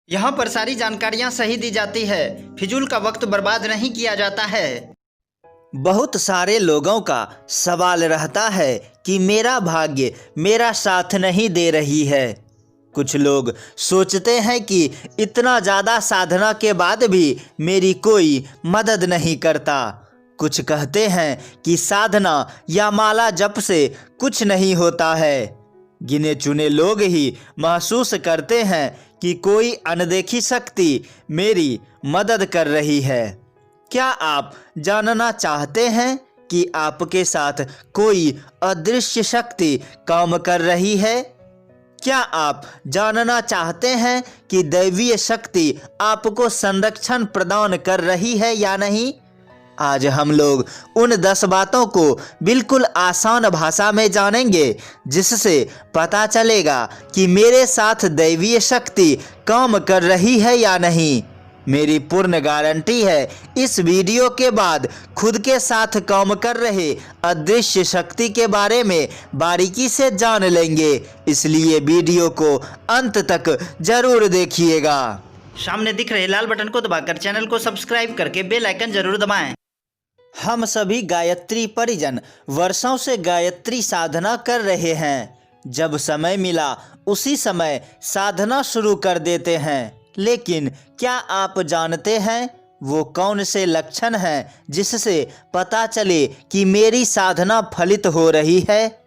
यहाँ पर सारी जानकारियाँ सही दी जाती है, फिजूल का वक्त बर्बाद नहीं किया जाता है। बहुत सारे लोगों का सवाल रहता है कि मेरा भाग्य मेरा साथ नहीं दे रही है। कुछ लोग सोचते हैं कि इतना ज़्यादा साधना के बाद भी मेरी कोई मदद नहीं करता। कुछ कहते हैं कि साधना या माला जप से कुछ नहीं होता है। गिने चुने लोग ही महसूस करते हैं कि कोई अनदेखी शक्ति मेरी मदद कर रही है। क्या आप जानना चाहते हैं कि आपके साथ कोई अदृश्य शक्ति काम कर रही है? क्या आप जानना चाहते हैं कि दैवीय शक्ति आपको संरक्षण प्रदान कर रही है या नहीं? आज हम लोग उन 10 बातों को बिल्कुल आसान भाषा में जानेंगे, जिससे पता चलेगा कि मेरे साथ दैवीय शक्ति काम कर रही है या नहीं। मेरी पूर्ण गारंटी है, इस वीडियो के बाद खुद के साथ काम कर रहे अदृश्य शक्ति के बारे में बारीकी से जान लेंगे। इसलिए वीडियो को अंत तक जरूर देखिएगा। सामने दिख रहे लाल बटन को दबाकर चैनल को सब्सक्राइब करके बेल आइकन जरूर दबाएं। हम सभी गायत्री परिजन वर्षों से गायत्री साधना कर रहे हैं। जब समय मिला उसी समय साधना शुरू कर देते हैं। लेकिन क्या आप जानते हैं वो कौन से लक्षण हैं जिससे पता चले कि मेरी साधना फलित हो रही है?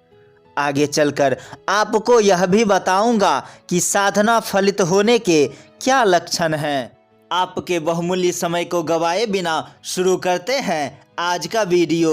आगे चलकर आपको यह भी बताऊंगा कि साधना फलित होने के क्या लक्षण हैं। आपके बहुमूल्य समय को गवाए बिना शुरू करते हैं आज का वीडियो।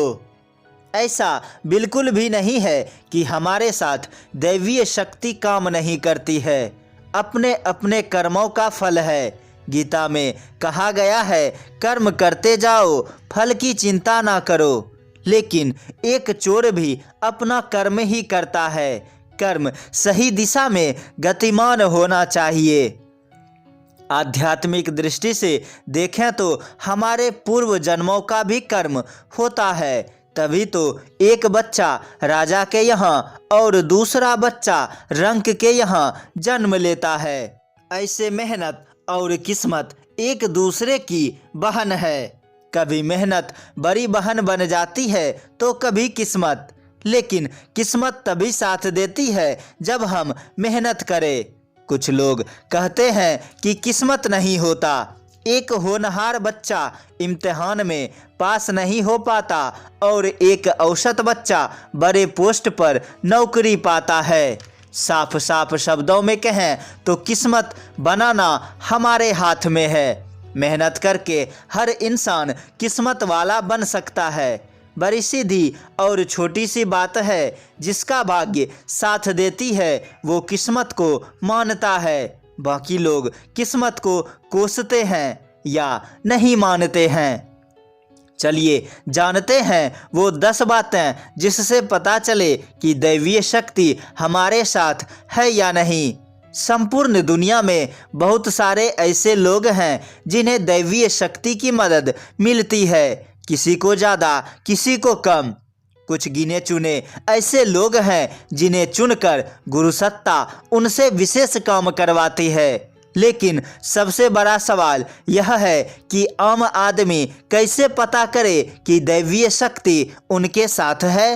ऐसा बिल्कुल भी नहीं है कि हमारे साथ दैवीय शक्ति काम नहीं करती है। अपने अपने कर्मों का फल है। गीता में कहा गया है, कर्म करते जाओ, फल की चिंता ना करो। लेकिन एक चोर भी अपना कर्म ही करता है। कर्म सही दिशा में गतिमान होना चाहिए। आध्यात्मिक दृष्टि से देखें तो हमारे पूर्व जन्मों का भी कर्म होता है। तभी तो एक बच्चा राजा के यहाँ और दूसरा बच्चा रंक के यहाँ जन्म लेता है। ऐसे मेहनत और किस्मत एक दूसरे की बहन है। कभी मेहनत बड़ी बहन बन जाती है तो कभी किस्मत। लेकिन किस्मत तभी साथ देती है जब हम मेहनत करें। कुछ लोग कहते हैं कि किस्मत नहीं होता। एक होनहार बच्चा इम्तिहान में पास नहीं हो पाता और एक औसत बच्चा बड़े पोस्ट पर नौकरी पाता है। साफ साफ शब्दों में कहें तो किस्मत बनाना हमारे हाथ में है। मेहनत करके हर इंसान किस्मत वाला बन सकता है। बड़ी सीधी और छोटी सी बात है, जिसका भाग्य साथ देती है वो किस्मत को मानता है। बाकी लोग किस्मत को कोसते हैं या नहीं मानते हैं। चलिए जानते हैं वो 10 बातें जिससे पता चले कि दैवीय शक्ति हमारे साथ है या नहीं। संपूर्ण दुनिया में बहुत सारे ऐसे लोग हैं जिन्हें दैवीय शक्ति की मदद मिलती है, किसी को ज़्यादा किसी को कम। कुछ गिने चुने ऐसे लोग हैं जिन्हें चुनकर गुरु सत्ता उनसे विशेष काम करवाती है। लेकिन सबसे बड़ा सवाल यह है कि आम आदमी कैसे पता करे कि दैवीय शक्ति उनके साथ है।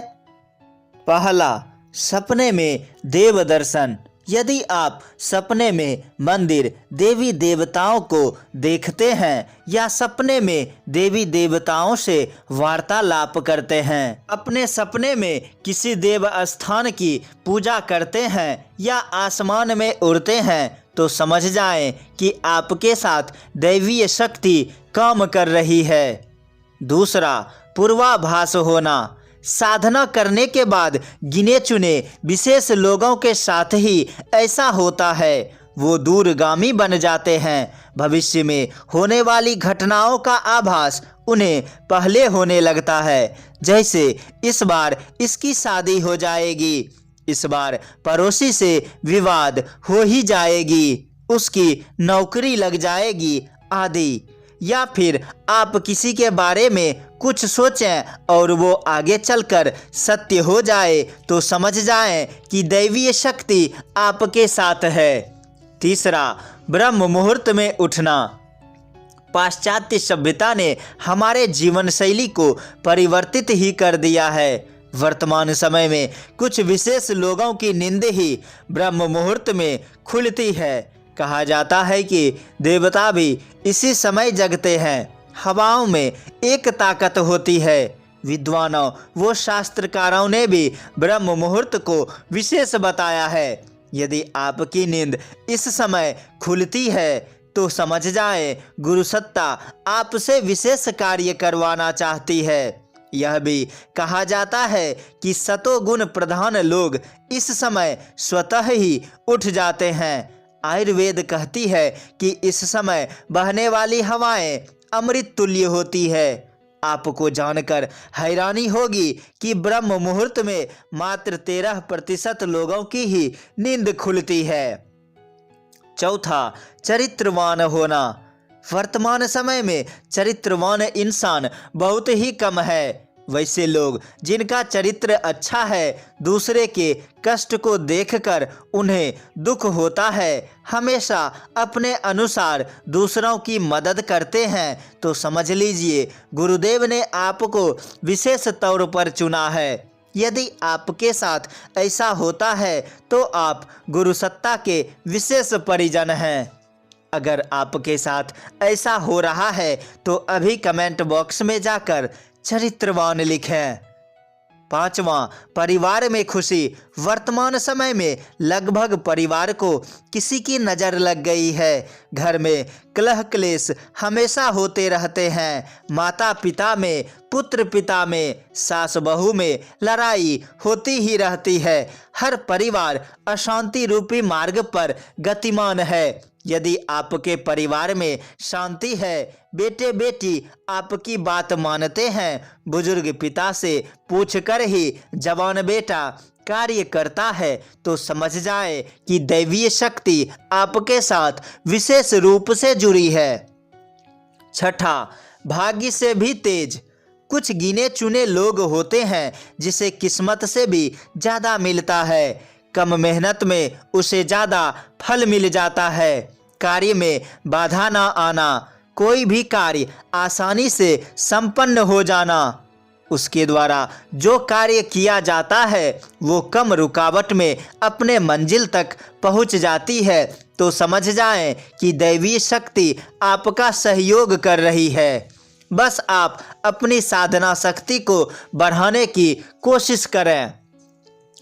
पहला, सपने में देव दर्शन। यदि आप सपने में मंदिर, देवी देवताओं को देखते हैं या सपने में देवी देवताओं से वार्तालाप करते हैं, अपने सपने में किसी देव स्थान की पूजा करते हैं या आसमान में उड़ते हैं, तो समझ जाएं कि आपके साथ दैवीय शक्ति काम कर रही है। दूसरा, पूर्वाभास होना। साधना करने के बाद गिने चुने विशेष लोगों के साथ ही ऐसा होता है। वो दूरगामी बन जाते हैं। भविष्य में होने वाली घटनाओं का आभास उन्हें पहले होने लगता है। जैसे इस बार इसकी शादी हो जाएगी, इस बार पड़ोसी से विवाद हो ही जाएगी, उसकी नौकरी लग जाएगी आदि। या फिर आप किसी के बारे में कुछ सोचें और वो आगे चलकर सत्य हो जाए, तो समझ जाएं कि दैवीय शक्ति आपके साथ है। तीसरा, ब्रह्म मुहूर्त में उठना। पाश्चात्य सभ्यता ने हमारे जीवन शैली को परिवर्तित ही कर दिया है। वर्तमान समय में कुछ विशेष लोगों की नींद ही ब्रह्म मुहूर्त में खुलती है। कहा जाता है कि देवता भी इसी समय जगते हैं। हवाओं में एक ताकत होती है। विद्वानों व शास्त्रकारों ने भी ब्रह्म मुहूर्त को विशेष बताया है। यदि आपकी नींद इस समय खुलती है तो समझ जाएं गुरु सत्ता आपसे विशेष कार्य करवाना चाहती है। यह भी कहा जाता है कि सतोगुण प्रधान लोग इस समय स्वतः ही उठ जाते हैं। आयुर्वेद कहती है कि इस समय बहने वाली हवाएं अमृत तुल्य होती है। आपको जानकर हैरानी होगी कि ब्रह्म मुहूर्त में मात्र 13% लोगों की ही नींद खुलती है। चौथा, चरित्रवान होना। वर्तमान समय में चरित्रवान इंसान बहुत ही कम है। वैसे लोग जिनका चरित्र अच्छा है, दूसरे के कष्ट को देखकर उन्हें दुख होता है, हमेशा अपने अनुसार दूसरों की मदद करते हैं, तो समझ लीजिए गुरुदेव ने आपको विशेष तौर पर चुना है। यदि आपके साथ ऐसा होता है तो आप गुरु सत्ता के विशेष परिजन हैं। अगर आपके साथ ऐसा हो रहा है तो अभी कमेंट बॉक्स में जाकर चरित्रवान लिखें। पांचवा, परिवार में खुशी। वर्तमान समय में लगभग परिवार को किसी की नज़र लग गई है। घर में कलह क्लेश हमेशा होते रहते हैं। माता पिता में, पुत्र पिता में, सास बहू में लड़ाई होती ही रहती है। हर परिवार अशांति रूपी मार्ग पर गतिमान है। यदि आपके परिवार में शांति है, बेटे बेटी आपकी बात मानते हैं, बुजुर्ग पिता से पूछकर ही जवान बेटा कार्य करता है, तो समझ जाए कि दैवीय शक्ति आपके साथ विशेष रूप से जुड़ी है। छठा, भाग्य से भी तेज। कुछ गिने चुने लोग होते हैं जिसे किस्मत से भी ज़्यादा मिलता है। कम मेहनत में उसे ज़्यादा फल मिल जाता है। कार्य में बाधा ना आना, कोई भी कार्य आसानी से संपन्न हो जाना, उसके द्वारा जो कार्य किया जाता है वो कम रुकावट में अपने मंजिल तक पहुंच जाती है, तो समझ जाएं कि दैवीय शक्ति आपका सहयोग कर रही है। बस आप अपनी साधना शक्ति को बढ़ाने की कोशिश करें।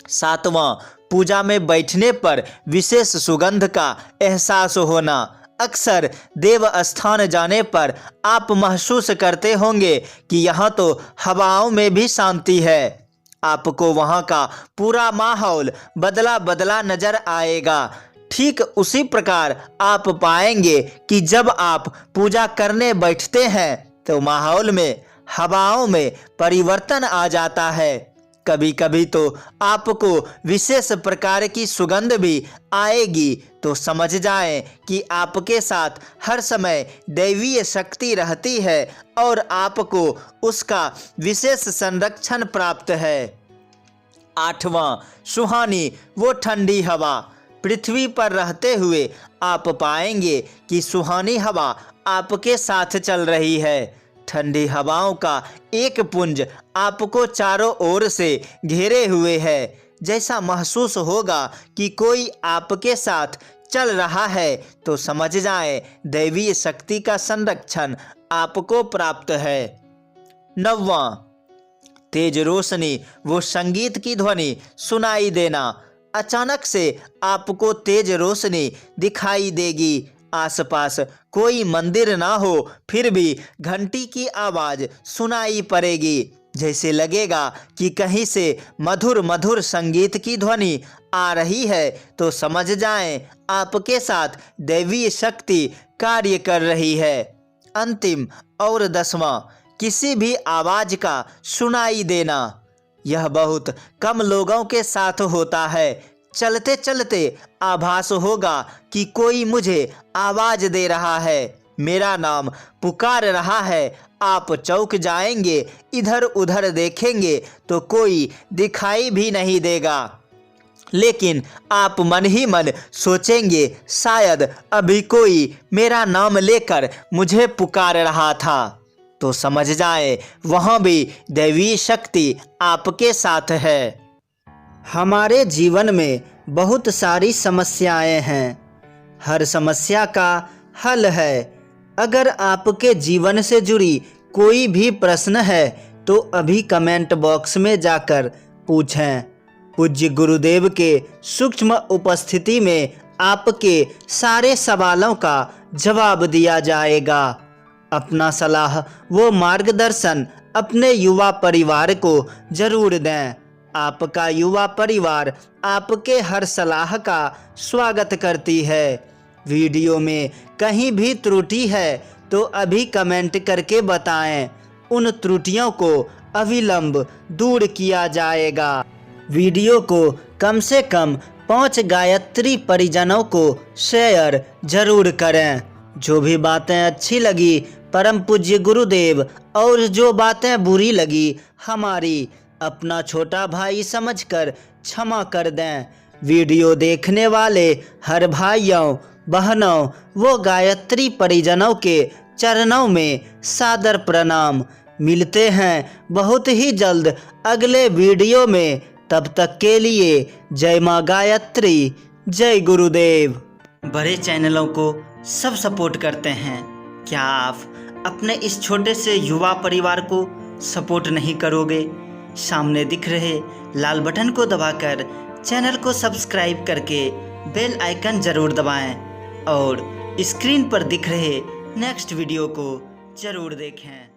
सातवां, पूजा में बैठने पर विशेष सुगंध का एहसास होना। अक्सर देव स्थान जाने पर आप महसूस करते होंगे कि यहाँ तो हवाओं में भी शांति है। आपको वहाँ का पूरा माहौल बदला बदला नजर आएगा। ठीक उसी प्रकार आप पाएंगे कि जब आप पूजा करने बैठते हैं तो माहौल में, हवाओं में परिवर्तन आ जाता है। कभी कभी तो आपको विशेष प्रकार की सुगंध भी आएगी, तो समझ जाएं कि आपके साथ हर समय दैवीय शक्ति रहती है और आपको उसका विशेष संरक्षण प्राप्त है। आठवां, सुहानी वो ठंडी हवा। पृथ्वी पर रहते हुए आप पाएंगे कि सुहानी हवा आपके साथ चल रही है। ठंडी हवाओं का एक पुंज आपको चारों ओर से घेरे हुए है। जैसा महसूस होगा कि कोई आपके साथ चल रहा है, तो समझ जाएं दैवीय शक्ति का संरक्षण आपको प्राप्त है। नौवां, तेज रोशनी वो संगीत की ध्वनि सुनाई देना। अचानक से आपको तेज रोशनी दिखाई देगी। आसपास कोई मंदिर ना हो, फिर भी घंटी की आवाज़ सुनाई पड़ेगी। जैसे लगेगा कि कहीं से मधुर मधुर संगीत की ध्वनि आ रही है, तो समझ जाएं आपके साथ दैवीय शक्ति कार्य कर रही है। अंतिम और 10वां, किसी भी आवाज़ का सुनाई देना। यह बहुत कम लोगों के साथ होता है। चलते चलते आभास होगा कि कोई मुझे आवाज़ दे रहा है, मेरा नाम पुकार रहा है। आप चौंक जाएंगे, इधर उधर देखेंगे तो कोई दिखाई भी नहीं देगा। लेकिन आप मन ही मन सोचेंगे शायद अभी कोई मेरा नाम लेकर मुझे पुकार रहा था, तो समझ जाएं वहाँ भी दैवी शक्ति आपके साथ है। हमारे जीवन में बहुत सारी समस्याएं हैं, हर समस्या का हल है। अगर आपके जीवन से जुड़ी कोई भी प्रश्न है तो अभी कमेंट बॉक्स में जाकर पूछें। पूज्य गुरुदेव के सूक्ष्म उपस्थिति में आपके सारे सवालों का जवाब दिया जाएगा। अपना सलाह व मार्गदर्शन अपने युवा परिवार को जरूर दें। आपका युवा परिवार आपके हर सलाह का स्वागत करती है। वीडियो में कहीं भी त्रुटि है तो अभी कमेंट करके बताएं, उन त्रुटियों को अविलंब दूर किया जाएगा। वीडियो को कम से कम 5 गायत्री परिजनों को शेयर जरूर करें। जो भी बातें अच्छी लगी परम पूज्य गुरुदेव और जो बातें बुरी लगी हमारी अपना छोटा भाई समझकर क्षमा कर दें। वीडियो देखने वाले हर भाइयों बहनों वो गायत्री परिजनों के चरणों में सादर प्रणाम। मिलते हैं बहुत ही जल्द अगले वीडियो में। तब तक के लिए जय माँ गायत्री, जय गुरुदेव। बड़े चैनलों को सब सपोर्ट करते हैं, क्या आप अपने इस छोटे से युवा परिवार को सपोर्ट नहीं करोगे? सामने दिख रहे लाल बटन को दबाकर चैनल को सब्सक्राइब करके बेल आइकन जरूर दबाएं और स्क्रीन पर दिख रहे नेक्स्ट वीडियो को जरूर देखें।